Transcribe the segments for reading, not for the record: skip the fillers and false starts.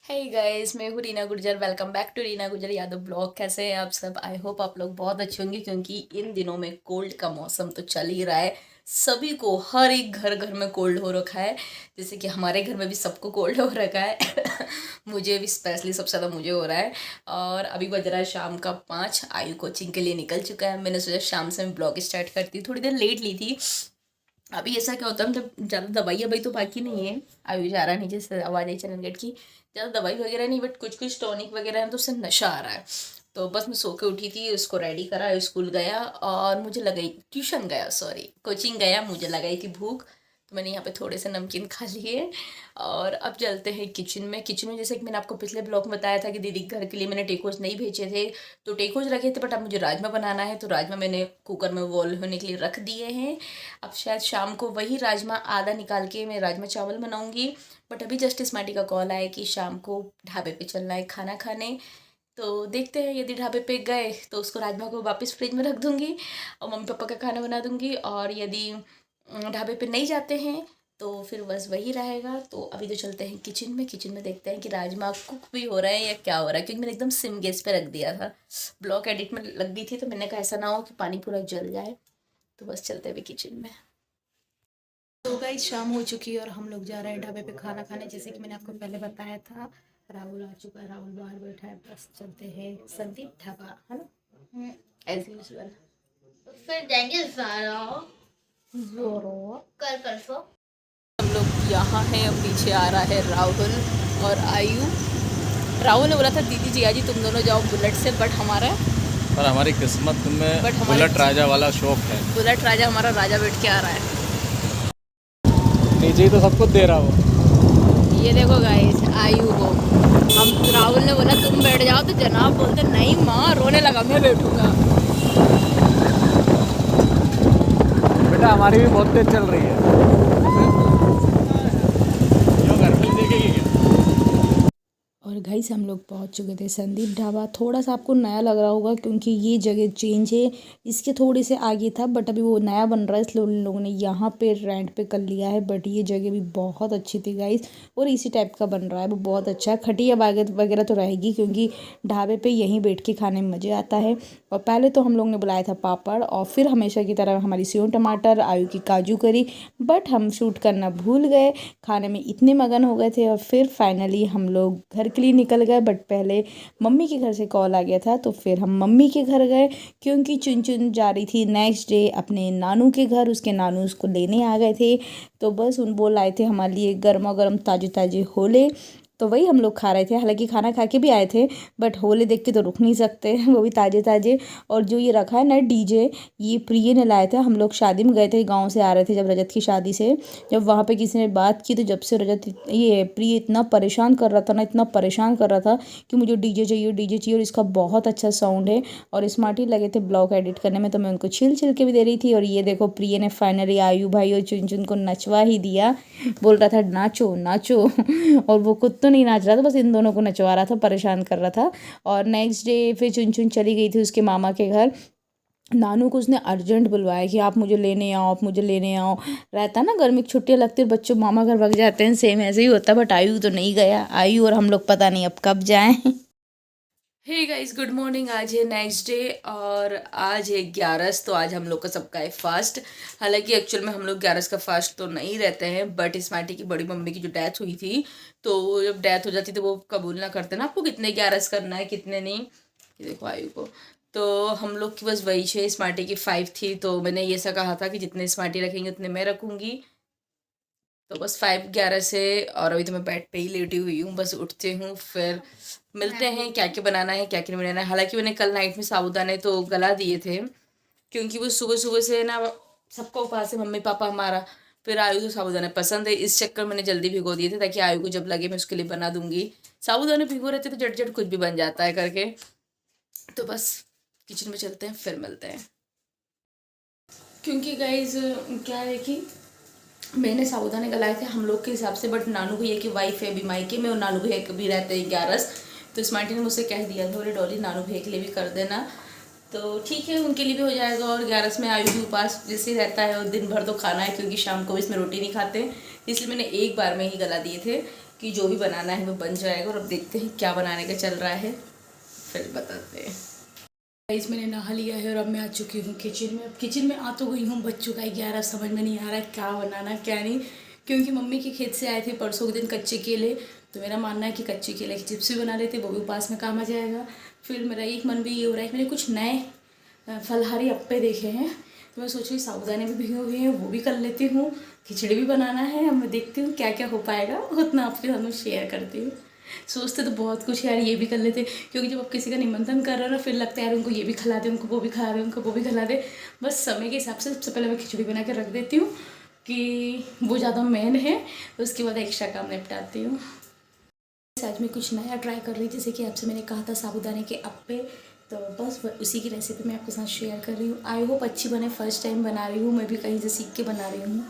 हे guys, मैं हूँ Reena Gurjar. Welcome back to Reena Gurjar Yadav blog. कैसे हैं आप सब? आई होप आप लोग बहुत अच्छे होंगे क्योंकि इन दिनों में कोल्ड का मौसम तो चल ही रहा है। सभी को, हर एक घर घर में कोल्ड हो रखा है। जैसे कि हमारे घर में भी सबको कोल्ड हो रखा है। मुझे भी स्पेशली सबसे ज़्यादा मुझे हो रहा है। और अभी बज रहा है शाम का 5। आयु कोचिंग के लिए निकल चुका है। मैंने सोचा शाम से मैं ब्लॉग स्टार्ट करती, थोड़ी देर लेट ली थी। अभी ऐसा क्या होता है, मतलब ज़्यादा दवाई अभी तो बाकी नहीं है। आयु जा रहा है नीचे से, आवाज़ आई चरण गेट की। ज़्यादा दवाई वगैरह नहीं, बट कुछ कुछ टॉनिक वगैरह है तो उससे नशा आ रहा है। तो बस मैं सो के उठी थी, उसको रेडी करा, स्कूल गया और मुझे लगाई, ट्यूशन गया, सॉरी कोचिंग गया, मुझे लगाई थी भूख। तो मैंने यहाँ पे थोड़े से नमकीन खा लिए। और अब चलते हैं किचन में जैसे कि मैंने आपको पिछले ब्लॉग में बताया था कि दीदी के घर के लिए मैंने टेकोस नहीं भेजे थे। तो टेकोस रखे थे, बट अब मुझे राजमा बनाना है, तो राजमा मैंने कुकर में बॉईल होने के लिए रख दिए हैं। अब शायद शाम को वही राजमा आधा निकाल के मैं राजमा चावल बनाऊंगी। बट अभी जस्ट स्मार्टी का कॉल आया कि शाम को ढाबे पे चलना है खाना खाने। तो देखते हैं, यदि ढाबे पे गए तो उसको राजमा को वापस फ्रिज में रख दूंगी और मम्मी पापा का खाना बना दूंगी। और यदि ढाबे पे नहीं जाते हैं तो फिर बस वही रहेगा। तो अभी तो चलते हैं किचन में देखते हैं कि राजमा कुक भी हो रहा है या क्या हो रहा है, क्योंकि मैंने एकदम सिम गैस पे रख दिया था। ब्लॉक एडिट में लग गई थी, तो मैंने कहा ऐसा ना हो कि पानी पूरा जल जाए। तो बस चलते हैं किचन में। तो गाइस शाम हो चुकी है और हम लोग जा रहे हैं ढाबे पे खाना खाने, जैसे कि मैंने आपको पहले बताया था। राहुल आ चुका है, राहुल बाहर बैठा है। बस चलते हैं संदीप ढाबा, है ना, एज यूजल। फिर जाएंगे ज़ारा जोरो। कल परसों। हम लोग यहाँ हैं, अब पीछे आ रहा है राहुल और आयु। राहुल ने बोला था दीदी जी आज तुम दोनों जाओ बुलेट से, पर हमारी किस्मत में बट हमारे बुलेट राजा वाला शौक है। बुलेट राजा, हमारा राजा बैठ के आ रहा है। नीचे ही तो सब कुछ दे रहा हो। ये देखो गाइस, आयु को हम, राहुल ने बोला तुम बैठ जाओ, तो जनाब बोलते नहीं माँ, रोने लगा मैं बैठूंगा। बेटा हमारी भी बहुत तेज चल रही है। क्यों घर पे देखेगी क्या? और गाइस हम लोग पहुंच चुके थे संदीप ढाबा। थोड़ा सा आपको नया लग रहा होगा क्योंकि ये जगह चेंज है। इसके थोड़े से आगे था, बट अभी वो नया बन रहा है, इसलिए उन लोगों ने यहाँ पे रेंट पे कर लिया है। बट ये जगह भी बहुत अच्छी थी गाइस, और इसी टाइप का बन रहा है, वो बहुत अच्छा है। खटिया वगैरह तो रहेगी क्योंकि ढाबे पे यहीं बैठ के खाने में मज़े आता है। और पहले तो हम लोग ने बुलाया था पापड़, और फिर हमेशा की तरह हमारी सेव टमाटर, आयु की काजू करी। बट हम शूट करना भूल गए, खाने में इतने मगन हो गए थे। और फिर फाइनली हम लोग घर के लिए निकल गए, बट पहले मम्मी के घर से कॉल आ गया था, तो फिर हम मम्मी के घर गए क्योंकि चुन चुन जा रही थी नेक्स्ट डे अपने नानू के घर। उसके नानू उसको लेने आ गए थे, तो बस उन वो लाए थे हमारे लिए गर्मा गर्म ताजे ताजे होले। तो वही हम लोग खा रहे थे, हालांकि खाना खा के भी आए थे, बट होले देख के तो रुक नहीं सकते, वो भी ताजे ताजे। और जो ये रखा है ना डीजे, ये प्रिय ने लाया था। हम लोग शादी में गए थे, गाँव से आ रहे थे जब रजत की शादी से। जब वहाँ पे किसी ने बात की, तो जब से रजत, ये प्रिय इतना परेशान कर रहा था ना, इतना परेशान कर रहा था कि मुझे डीजे चाहिए, डीजे चाहिए। और इसका बहुत अच्छा साउंड है, और स्मार्ट ही लगे थे ब्लॉग एडिट करने में, तो मैं उनको छिल छिल के भी दे रही थी। और ये देखो प्रिय ने फाइनली आयु भाई और चुन चुन को नचवा ही दिया। बोल रहा था नाचो नाचो। और वो खुद तो नहीं नाच रहा था, बस इन दोनों को नचवा रहा था, परेशान कर रहा था। और नेक्स्ट डे फिर चुन चुन चली गई थी उसके मामा के घर। नानू को उसने अर्जेंट बुलवाया कि आप मुझे लेने आओ, आप मुझे लेने आओ। रहता ना गर्मी की छुट्टियां लगती है, बच्चों मामा घर भाग जाते हैं, सेम ऐसे ही होता है। बट आयु तो नहीं गया, आयु और हम लोग पता नहीं अब कब जाएं। Hey guys, good morning. आज है नेक्स्ट डे और आज है 11, तो आज हम लोग का सबका है फास्ट। हालांकि एक्चुअल में हम लोग 11 का फास्ट तो नहीं रहते हैं, बट स्मार्टी की बड़ी मम्मी की जो डेथ हुई थी, तो जब डेथ हो जाती तो वो कबूल ना करते ना आपको कितने 11 करना है कितने नहीं। ये देखो आयु को। तो हम लोग की बस वही 6, स्मार्टी की 5 थी। तो मैंने ये सा कहा था कि जितने स्मार्टी रखेंगे उतने मैं रखूँगी। तो बस 5-11 से, और अभी तो मैं बेड पे ही लेटी हुई हूँ, बस उठती हूँ फिर मिलते हैं क्या क्या बनाना है क्या क्या नहीं बनाना है। हालांकि मैंने कल नाइट में साबूदाने तो गला दिए थे, क्योंकि वो सुबह सुबह से ना सबको उपवास है, मम्मी पापा हमारा। फिर आयु को साबूदाने पसंद है, इस चक्कर मैंने जल्दी भिगो दिए थे ताकि आयु को जब लगे मैं उसके लिए बना दूंगी। साबूदाने भिगो रहते तो झट झट कुछ भी बन जाता है करके। तो बस किचन में चलते हैं, फिर मिलते हैं। क्योंकि गाइज क्या है कि मैंने साबूदाने गलाए थे हम लोग के हिसाब से, बट नानू भैया की वाइफ है अभी मायके में, और नानू भैया भी रहते हैं 11। तो स्मार्टी ने मुझसे कह दिया था, बोले डॉली नानू भैया के लिए भी कर देना। तो ठीक है, उनके लिए भी हो जाएगा। और 11 में आयु भी उपास जैसे ही रहता है, और दिन भर तो खाना है क्योंकि शाम को भी इसमें रोटी नहीं खाते, इसलिए मैंने एक बार में ही गला दिए थे। कि जो भी बनाना है वो बन जाएगा। और अब देखते हैं क्या बनाने का चल रहा है, फिर बताते हैं। गाइस मैंने नहा लिया है और अब मैं आ चुकी हूँ किचन में। अब किचन में आ तो गई हूँ, बज चुका है 11, समझ में नहीं आ रहा है क्या बनाना क्या नहीं, क्योंकि मम्मी के खेत से आए थे परसों के दिन कच्चे केले। तो मेरा मानना है कि कच्चे केले की चिप्स भी बना लेते, वो भी उपास में काम आ जाएगा। फिर मेरा एक मन भी ये हो रहा है कि मैंने कुछ नए फलहारी अप्पे देखे हैं, तो मैं सोच रही साबुदाने भी भिगे हुए हैं वो भी कर लेती हूँ। खिचड़ी भी बनाना है, अब मैं देखती हूँ क्या क्या हो पाएगा, उतना आपके साथ में शेयर करती हूँ। सोचते तो बहुत कुछ यार, ये भी कर लेते, क्योंकि जब आप किसी का निमंत्रण कर रहे हो ना, फिर लगता है यार उनको ये भी खिला दे, उनको वो भी खिला दे, उनको वो भी खिला दे। बस समय के हिसाब से सबसे पहले मैं खिचड़ी बना के रख देती हूँ कि वो ज़्यादा मेन है, उसके बाद एक्स्ट्रा काम निपटाती हूँ। आज मैं कुछ नया ट्राई कर रही, जैसे कि आपसे मैंने कहा था साबुदाने के अप्पे, तो बस उसी की रेसिपी मैं आपके साथ शेयर कर रही हूँ। आई होप अच्छी बने, फर्स्ट टाइम बना रही हूँ, मैं भी कहीं से सीख के बना रही हूँ,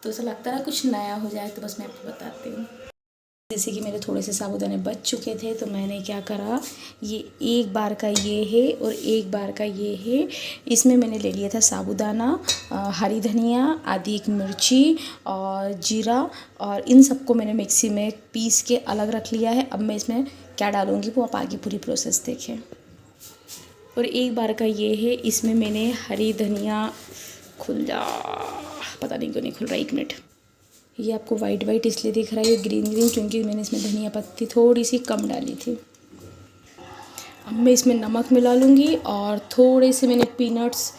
तो ऐसा लगता है ना कुछ नया हो जाए, तो बस मैं आपको बताती हूँ। जैसे कि मेरे थोड़े से साबुदाने बच चुके थे, तो मैंने क्या करा, ये एक बार का ये है और एक बार का ये है। इसमें मैंने ले लिया था साबुदाना, हरी धनिया, आधी एक मिर्ची और जीरा, और इन सबको मैंने मिक्सी में पीस के अलग रख लिया है। अब मैं इसमें क्या डालूँगी वो आप आगे पूरी प्रोसेस देखें। और एक बार का ये है, इसमें मैंने हरी धनिया, खुल जा, पता नहीं क्यों नहीं खुल रहा, 1 मिनट। ये आपको वाइट वाइट इसलिए दिख रहा है, ग्रीन ग्रीन, क्योंकि मैंने इसमें धनिया पत्ती थोड़ी सी कम डाली थी। अब मैं इसमें नमक मिला लूँगी, और थोड़े से मैंने पीनट्स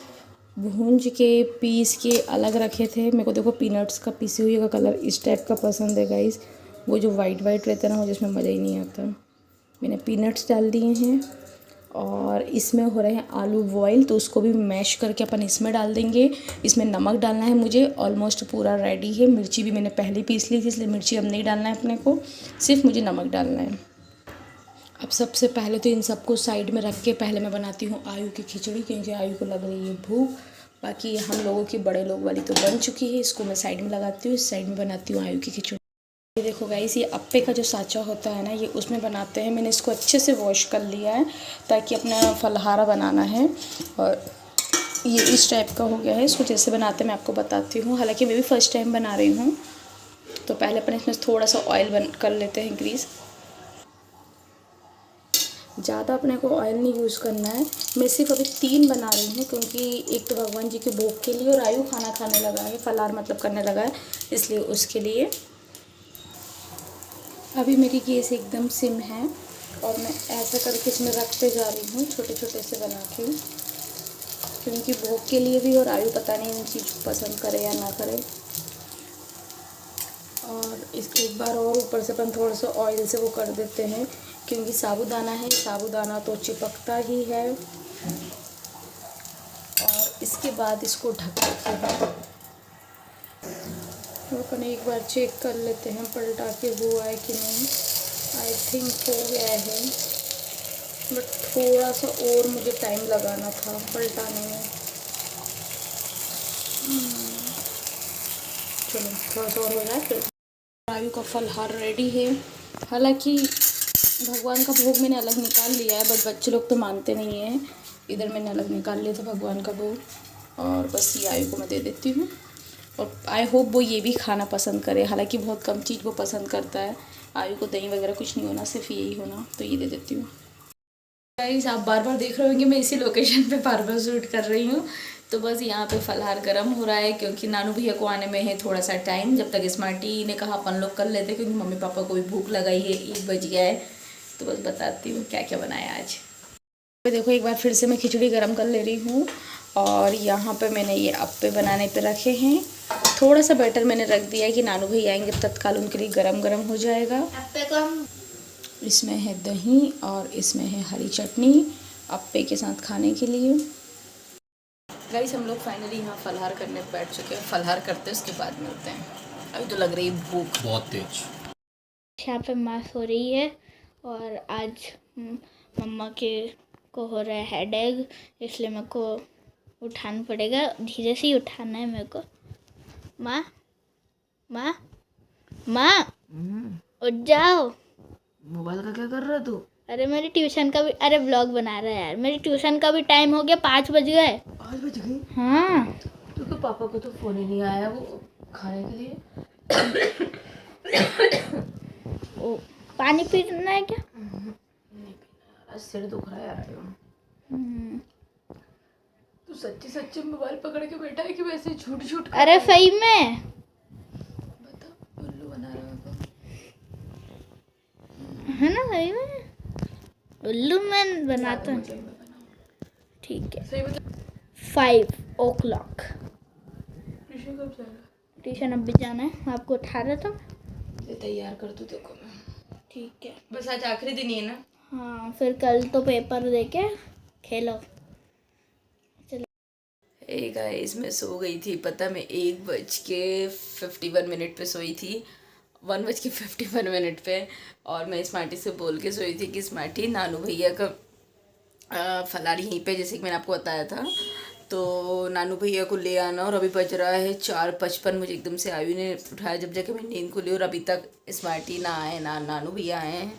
भूंज के पीस के अलग रखे थे। मेरे को देखो पीनट्स का पीसी हुई का कलर इस टाइप का पसंद है गाइस, वो जो वाइट वाइट रहता है ना, मुझे इसमें मज़ा ही नहीं आता। मैंने पीनट्स डाल दिए हैं, और इसमें हो रहे हैं आलू बॉयल, तो उसको भी मैश करके अपन इसमें डाल देंगे। इसमें नमक डालना है मुझे, ऑलमोस्ट पूरा रेडी है। मिर्ची भी मैंने पहले पीस ली थी, इसलिए मिर्ची अब नहीं डालना है अपने को, सिर्फ मुझे नमक डालना है। अब सबसे पहले तो इन सबको साइड में रख के पहले मैं बनाती हूँ आयु की खिचड़ी, क्योंकि आयु को लग रही है भूख। बाकी हम लोगों की, बड़े लोग वाली तो बन चुकी है, इसको मैं साइड में लगाती हूँ, इस साइड में बनाती हूँ आयु की खिचड़ी। ये देखो गाइस, ये अप्पे का जो साँचा होता है ना, ये उसमें बनाते हैं। मैंने इसको अच्छे से वॉश कर लिया है, ताकि अपना फलहारा बनाना है। और ये इस टाइप का हो गया है, इसको जैसे बनाते हैं मैं आपको बताती हूँ। हालांकि मैं भी फर्स्ट टाइम बना रही हूँ, तो पहले अपन इसमें थोड़ा सा ऑयल कर लेते हैं, ग्रीस। ज़्यादा अपने को ऑयल नहीं यूज़ करना है। मैं सिर्फ अभी 3 बना रही हूँ, क्योंकि एक तो भगवान जी के भोग के लिए, और आयु खाना खाने लगा है, फलाहार मतलब करने लगा है, इसलिए उसके लिए। अभी मेरी गैस एकदम सिम है, और मैं ऐसा करके इसमें रखते जा रही हूँ, छोटे छोटे से बना के, क्योंकि भोग के लिए भी, और आयु पता नहीं इन चीज़ पसंद करे या ना करे। और इसके एक बार और ऊपर से अपन थोड़ा सा ऑयल से वो कर देते हैं, क्योंकि साबुदाना है, साबुदाना तो चिपकता ही है। और इसके बाद इसको ढक देते हैं। तो अपन एक बार चेक कर लेते हैं पलटा के हुआ है कि नहीं। आई थिंक हो गया है, बट थोड़ा सा और मुझे टाइम लगाना था पलटाने में। चलो थोड़ा सा और हो जाए फिर। आयु का फलहार रेडी है। हालांकि भगवान का भोग मैंने अलग निकाल लिया है, बट बच्चे लोग तो मानते नहीं हैं। इधर मैंने अलग निकाल लिया था भगवान का भोग, और बस ये आयु को मैं दे देती हूँ। और आई होप वो ये भी खाना पसंद करे, हालांकि बहुत कम चीज़ वो पसंद करता है। आयु को दही वगैरह कुछ नहीं होना, सिर्फ यही होना, तो ये दे देती हूँ। गाइस आप बार बार देख रहे होंगे मैं इसी लोकेशन पे बार बार शूट कर रही हूँ। तो बस यहाँ पे फलहार गर्म हो रहा है, क्योंकि नानू भैया को आने में है थोड़ा सा टाइम। जब तक स्मार्टी ने कहा अपन लोग कर लेते, क्योंकि मम्मी पापा को भी भूख लगाई है, 1 बज गया है। तो बस बताती हूँ क्या क्या बनाया आज। देखो एक बार फिर से मैं खिचड़ी गर्म कर ले रही हूँ, और यहाँ पे मैंने ये अप्पे बनाने पे रखे हैं। थोड़ा सा बैटर मैंने रख दिया है कि नानू भैया आएंगे तत्काल उनके लिए गरम गरम हो जाएगा। अप्पे को हम इसमें है दही, और इसमें है हरी चटनी अप्पे के साथ खाने के लिए। गाइस हम लोग फाइनली यहाँ फलहार करने बैठ चुके हैं। फलहार करते हैं, उसके बाद मिलते हैं। अभी तो लग रही है भूख बहुत तेज। यहाँ पे माँ सो रही है, और आज मम्मा को हो रहा है हेडेक, इसलिए मेरे को उठाना पड़ेगा। धीरे से ही उठाना है मेरे को। माँ माँ माँ उठ जाओ। मोबाइल का क्या कर रहा तू? अरे मेरी ट्यूशन का भी, अरे व्लॉग बना रहा है यार। मेरी ट्यूशन का भी टाइम हो गया, 5 बज गए। 5 बज गई? हाँ, क्योंकि पापा को तो फ़ोन ही नहीं आया वो खाने के लिए। पानी पीना है क्या? नहीं पीना यार, सिर दुख रहा है यार। तू सच्ची सच्ची मोबाइल पकड़ के बैठा है कि वैसे झूठ झूठ? अरे सही में बता, उल्लू बना रहा है है ना, सही में उल्लू मैं बनाता हूँ। ठीक है, सही बता। 5 o'clock ट्यूशन कब जाएगा? ट्यूशन अब भी जाना है, आपको उठा रहा था। ये तैयार कर तू, देखो मैं। ठीक है, बस आज आखिरी दिन ही है ना? हाँ फिर कल तो पेपर दे के खेलो। ए गाइस, मैं सो गई थी, पता मैं 1:51 पे सोई थी, 1:51 पे। और मैं स्मार्टी से बोल के सोई थी कि स्मार्टी नानू भैया का फलारी यहीं पे, जैसे कि मैंने आपको बताया था, तो नानू भैया को ले आना। और अभी बज रहा है 4:55। मुझे एकदम से आयु ने उठाया जब जाके मैं नींद को ली, और अभी तक स्मार्टी ना आए ना नानू भैया आए हैं।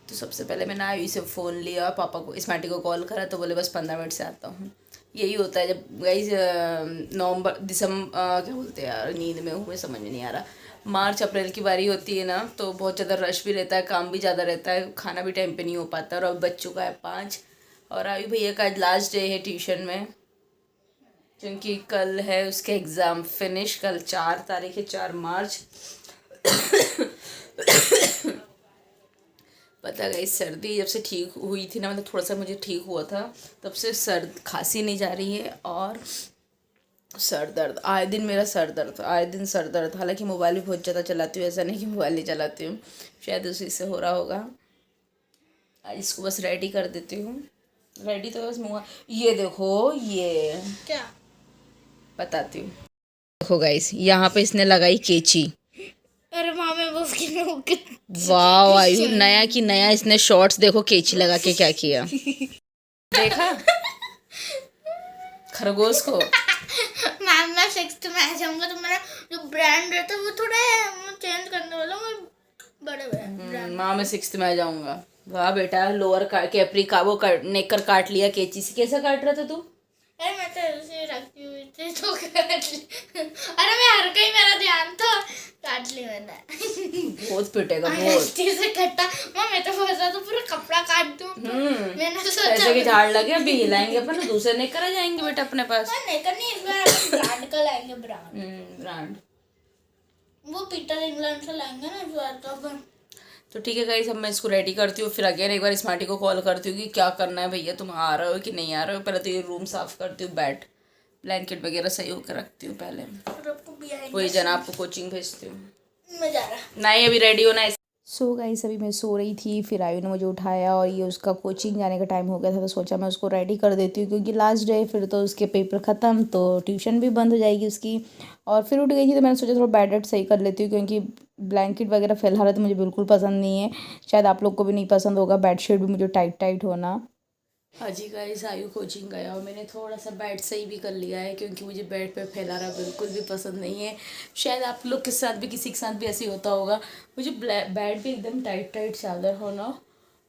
तो सबसे पहले मैंने आयु से फ़ोन लिया, पापा को स्मार्टी को कॉल करा, तो बोले बस 15 मिनट से आता हूँ। यही होता है जब गाइस दिसंबर क्या बोलते हैं यार, नींद में हूँ मैं, समझ में नहीं आ रहा। मार्च अप्रैल की बारी होती है ना, तो बहुत ज़्यादा रश भी रहता है, काम भी ज़्यादा रहता है, खाना भी टाइम पे नहीं हो पाता। और अब बज चुका है 5, और आयु भैया का आज लास्ट डे है ट्यूशन में, क्योंकि कल है उसके एग्ज़ाम फिनिश। कल 4 तारीख है, 4 मार्च। पता गई सर्दी जब से ठीक हुई थी ना, मतलब थोड़ा सा मुझे ठीक हुआ था, तब से खांसी नहीं जा रही है, और सर दर्द आए दिन, मेरा सर दर्द आए दिन सर दर्द। हालांकि मोबाइल भी बहुत ज़्यादा चलाती हूँ, ऐसा नहीं कि मोबाइल नहीं चलाती हूँ, शायद उसी से हो रहा होगा। आज इसको बस रेडी कर देती हूँ। रेडी तो बस मुँह, ये देखो, ये क्या बताती हूँ। देखो गाइस, यहाँ पे इसने लगाई कैंची। अरे मामे वो उसकी वाह आयु, नया की नया इसने शॉर्ट्स, देखो कैंची लगा के क्या किया, देखा खरगोश को। मैम मैं 6th में आ जाऊंगा तो मेरा जो ब्रांड रहता है वो थोड़ा चेंज करने वाला हूँ, मैं बड़े ब्रांड। माँ मैं 6th में आ जाऊंगा। वाह बेटा, लोअर कैपरी का वो नेकर काट लिया कैंची से। कैसा काट रहा था तू? अरे मैं तो ऐसे रखी हुई थी तो काट ली। अरे मैं हर कहीं मेरा ध्यान था, काट ली मैंने। बहुत पिटेगा बहुत। से कटा मैं तो सोचा तो पूरा कपड़ा काट दूं। मैंने सोचा ऐसे की झाड़ लगे, अभी हिलाएंगे अपन, दूसरे नेकर आ जाएंगे बेटा अपने पास। नेकर नहीं, इस बार अपन ब्रांड का लाएंगे, ब्रांड वो पीटर इंग्लैंड से लाएंगे ना इस बार तो अपन। तो ठीक है गाइस, अब मैं इसको रेडी करती हूँ, फिर अगेन एक बार स्मार्टी को कॉल करती हूँ कि क्या करना है भैया, तुम आ रहे हो कि नहीं आ रहे हो। पहले तो ये रूम साफ़ करती हूँ, बेड ब्लैंकेट वगैरह सही होकर रखती हूँ पहले, वही जनाब को कोचिंग भेजती हूँ। मैं जा रहा नहीं अभी रेडी होना। सो गाइस, अभी मैं सो रही थी, फिर आयु ने मुझे उठाया, और ये उसका कोचिंग जाने का टाइम हो गया था, तो सोचा मैं उसको रेडी कर देती हूँ, क्योंकि लास्ट डे फिर तो उसके पेपर ख़त्म, तो ट्यूशन भी बंद हो जाएगी उसकी। और फिर उठ गई थी, तो मैंने सोचा थोड़ा बेड वेड सही कर लेती हूँ, क्योंकि ब्लैंकेट वगैरह फैला रहा तो मुझे बिल्कुल पसंद नहीं है, शायद आप लोग को भी नहीं पसंद होगा, बेडशीट भी मुझे टाइट टाइट होना। हाँ जी गाइस, आयु कोचिंग गया और मैंने थोड़ा सा बेड सही भी कर लिया है, क्योंकि मुझे बेड पे फैला रहा बिल्कुल भी पसंद नहीं है। शायद आप लोग के साथ भी, किसी के साथ भी ऐसे ही होता होगा। मुझे बेड पे एकदम टाइट टाइट चादर होना,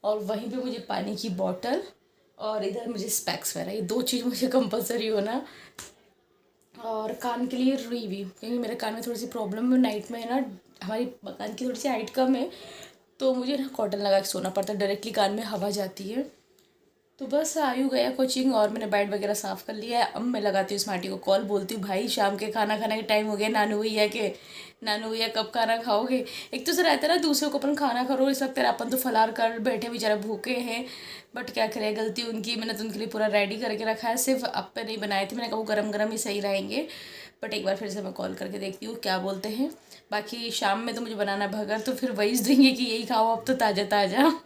और वहीं पे मुझे पानी की बॉटल, और इधर मुझे स्पेक्स वगैरह, ये 2 चीज़ मुझे कंपलसरी होना। और कान के लिए रुई भी, क्योंकि मेरे कान में थोड़ी सी प्रॉब्लम है, नाइट में ना हमारी कान की थोड़ी सी हाइट कम है, तो मुझे ना कॉटन लगा के सोना पड़ता है, डायरेक्टली कान में हवा जाती है। तो बस आयु गया कोचिंग, और मैंने बेड वगैरह साफ़ कर लिया है। अब मैं लगाती हूँ स्मार्टी को कॉल, बोलती हूँ भाई शाम के खाना खाने के टाइम हो गया, नानू भैया कब खाना खाओगे। एक तो से रहता है ना, दूसरे को अपन खाना करो, इस वक्त अपन तो फलार कर बैठे बेचारे भूखे हैं, बट क्या करें, गलती उनकी। मैंने तो उनके लिए पूरा रेडी करके रखा है, सिर्फ अब पे नहीं बनाए थे, मैंने कहा वो गरम गरम ही सही रहेंगे। बट एक बार फिर से मैं कॉल करके देखती हूँ क्या बोलते हैं। बाकी शाम में तो मुझे बनाना भगर, तो फिर वही देंगे कि यही खाओ अब तो ताज़ा ताज़ा।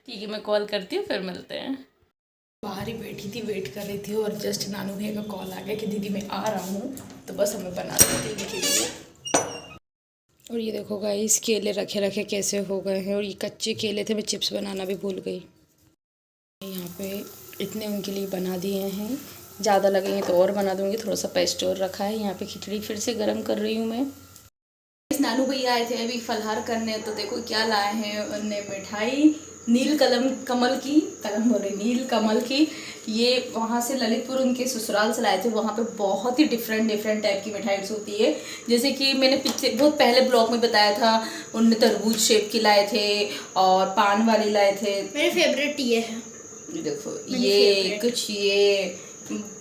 ठीक है, मैं कॉल करती हूँ, फिर मिलते हैं। बाहर ही बैठी थी, वेट कर रही थी, और जस्ट नानू भैया का कॉल आ गया कि दीदी मैं आ रहा हूँ, तो बस हमें बना देती के लिए। और ये देखो गाइस, केले रखे रखे कैसे हो गए हैं, और ये कच्चे केले थे, मैं चिप्स बनाना भी भूल गई। यहाँ पे इतने उनके लिए बना दिए हैं, ज़्यादा लगेंगे तो और बना दूँगी, थोड़ा सा पेस्ट और रखा है। यहाँ पे खिचड़ी फिर से गर्म कर रही हूँ मैं। नानू भैया आए थे अभी फलहार करने, तो देखो क्या लाए हैं, उनने मिठाई नील कमल की कलम बोले नील कमल की, ये वहाँ से ललितपुर उनके ससुराल से लाए थे। वहाँ पे बहुत ही डिफरेंट टाइप की मिठाइस होती है, जैसे कि मैंने पिछले बहुत पहले ब्लॉग में बताया था, उनने तरबूज शेप की लाए थे और पान वाली लाए थे। मेरे फेवरेट ये है, देखो ये कुछ ये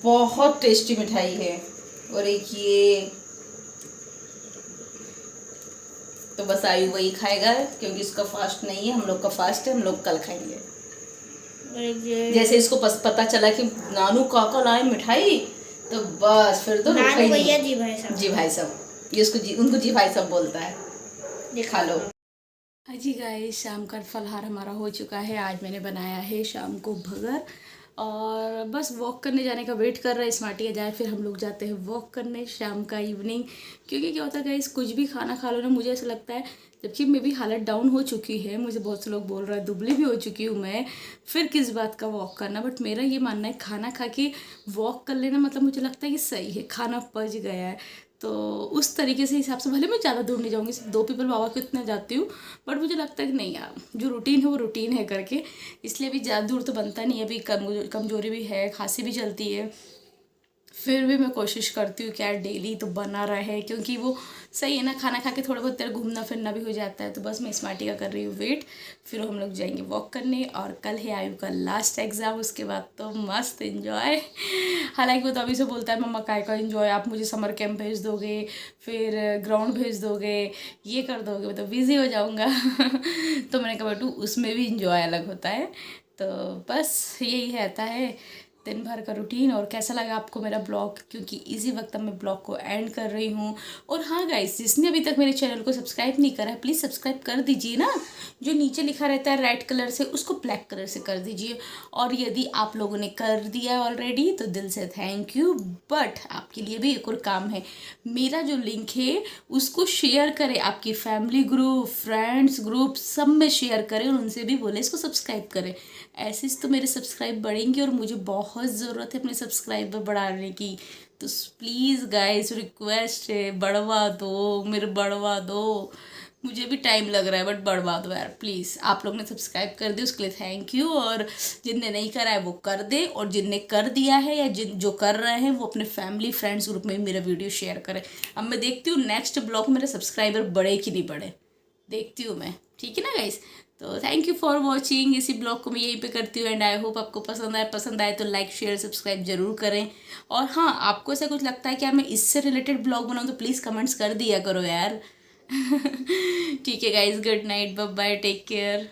बहुत टेस्टी मिठाई है। और एक ये तो बस आयु वही खाएगा क्योंकि इसका फास्ट नहीं है, हम लोग का फास्ट है, हम लोग कल खाएंगे। जैसे इसको पता चला कि नानू काका लाए मिठाई तो बस फिर तो नानू भैया जी भाई साहब ये उसको उनको जी भाई साहब बोलता है। ये खा लो। हाँ जी गाइस, शाम का फलहार हमारा हो चुका है। आज मैंने बनाया है शाम को भगर और बस वॉक करने जाने का वेट कर रहा है स्मार्टी आ जाए, फिर हम लोग जाते हैं वॉक करने शाम का इवनिंग। क्योंकि क्या होता है गाइस, कुछ भी खाना खा लो ना, मुझे ऐसा लगता है जबकि मेरी हालत डाउन हो चुकी है, मुझे बहुत से लोग बोल रहे हैं दुबली भी हो चुकी हूँ मैं, फिर किस बात का वॉक करना। बट मेरा ये मानना है खाना खा के वॉक कर लेना मतलब मुझे लगता है कि सही है, खाना पच गया है। तो उस तरीके से हिसाब से भले मैं ज़्यादा दूर नहीं जाऊँगी, सिर्फ 2 पीपल बाबा के इतना जाती हूँ, बट मुझे लगता है कि नहीं यार, जो रूटीन है वो रूटीन है करके, इसलिए अभी ज़्यादा दूर तो बनता नहीं है। अभी कमजोरी भी है, खांसी भी चलती है, फिर भी मैं कोशिश करती हूँ कि यार डेली तो बना रहे, क्योंकि वो सही है ना, खाना खा के थोड़ा बहुत देर घूमना फिरना भी हो जाता है। तो बस मैं स्मार्टी का कर रही हूँ वेट, फिर हम लोग जाएंगे वॉक करने। और कल है आयु का लास्ट एग्ज़ाम, उसके बाद तो मस्त इन्जॉय। हालांकि वो तो अभी से बोलता है मम्मा काय का इन्जॉय, आप मुझे समर कैंप भेज दोगे, फिर ग्राउंड भेज दोगे, ये कर दोगे, मैं तो बिज़ी हो जाऊँगा। तो मैंने कहा बेटू उसमें भी इन्जॉय अलग होता है। तो बस यही रहता है दिन भर का रूटीन। और कैसा लगा आपको मेरा ब्लॉग, क्योंकि इसी वक्त मैं ब्लॉग को एंड कर रही हूँ। और हाँ गाइस, जिसने अभी तक मेरे चैनल को सब्सक्राइब नहीं करा है प्लीज़ सब्सक्राइब कर दीजिए ना, जो नीचे लिखा रहता है रेड कलर से उसको ब्लैक कलर से कर दीजिए। और यदि आप लोगों ने कर दिया ऑलरेडी तो दिल से थैंक यू, बट आपके लिए भी एक और काम है, मेरा जो लिंक है उसको शेयर करें, आपकी फैमिली ग्रुप, फ्रेंड्स ग्रुप सब में शेयर करें और उनसे भी बोले इसको सब्सक्राइब करें। ऐसे तो मेरे सब्सक्राइब बढ़ेंगे और मुझे बहुत ज़रूरत है अपने सब्सक्राइबर बढ़ाने की। तो प्लीज़ गाइस रिक्वेस्ट है, बढ़वा दो, मेरे बढ़वा दो, मुझे भी टाइम लग रहा है बट बढ़वा दो यार प्लीज़। आप लोग ने सब्सक्राइब कर दिया उसके लिए थैंक यू, और जिनने नहीं करा है वो कर दे, और जिनने कर दिया है या जो कर रहे हैं वो अपने फैमिली फ्रेंड्स ग्रुप में मेरा वीडियो शेयर करें। अब मैं देखती हूँ नेक्स्ट ब्लॉग मेरे सब्सक्राइबर बढ़े कि नहीं बढ़े, देखती हूँ मैं, ठीक है ना गाइस। तो थैंक यू फॉर वॉचिंग, इसी ब्लॉग को मैं यहीं पे करती हूँ एंड आई होप आपको पसंद आए तो लाइक शेयर सब्सक्राइब जरूर करें। और हाँ, आपको ऐसा कुछ लगता है कि यार मैं इससे रिलेटेड ब्लॉग बनाऊँ तो प्लीज़ कमेंट्स कर दिया करो यार। ठीक है guys, good night, bye bye, take care.